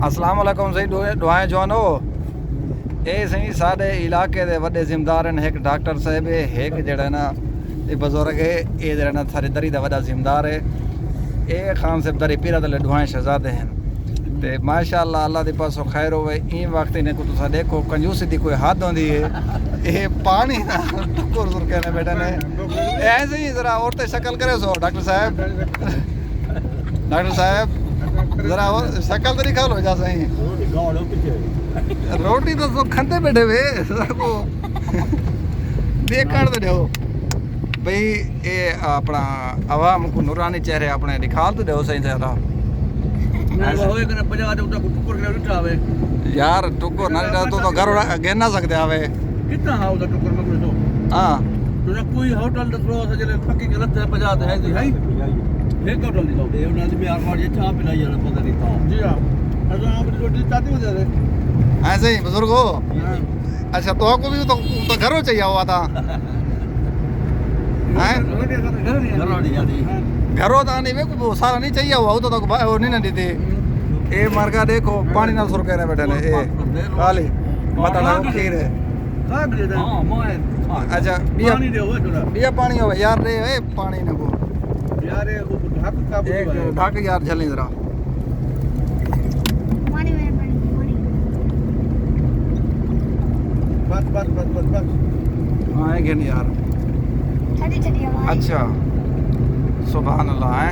अस्सलाम वालेकुम सही दुआएं जवानो। ये सही साढ़े इलाके दे वड्डे जिम्मेदार हैं। एक डॉक्टर साहब है, एक जड़ा ना ये बुजुर्ग है, ये जड़ा ना थारी दरी दा वड्डा जिम्मेदार है। ये खान साहब दरी पीरा दे दुआएं शहजादे हैं। ते माशाअल्लाह अल्लाह दे पासों खैर होवे। ई वक्त ने को तुसा देखो कंजूसी दी कोई हद होंदी है। ये पानी ना टुकुर सुर कहने बेटा ने ऐसे ही जरा और ते शक्ल करे सो डॉक्टर साहब। डॉक्टर साहब जरा और शक्ल तो निकालो जा सही। रोटी तो सब खाते बैठे वे को देख कर दो भाई। ये अपना आवाम को नूरानी चेहरे अपने दिखाल तो दो सही जरा यार। टुकुर ना तो घर गिन ना सकते आवे कितना हाउ दा टुकुर मगलो तो हां तुझे कोई होटल दसरो सजले फकी गलत है 50 है जी है एक होटल दी तो ये उन्हें भी आर ये चाह पिलाई है पता नहीं था जी हां अगर आप रोटी चाहते हो दे ऐसे ही बुजुर्गो। अच्छा तो को भी तो घरों चाहिए हुआ था हैं घरों तो नहीं वे को सारा नहीं चाहिए हुआ तो वो नहीं ना दी थी। ए मार्का देखो पानी ना सुर कहने बैठे ने ए खाली मता ना खीर है। हां मैं अच्छा बिया पानी हो यार रे ए पानी न को यार ये वो ढक का एक ढक यार जल्दी जरा पानी मेरे पानी बस हां है कि यार ठंडी ठंडी हवा। अच्छा सुभान अल्लाह है।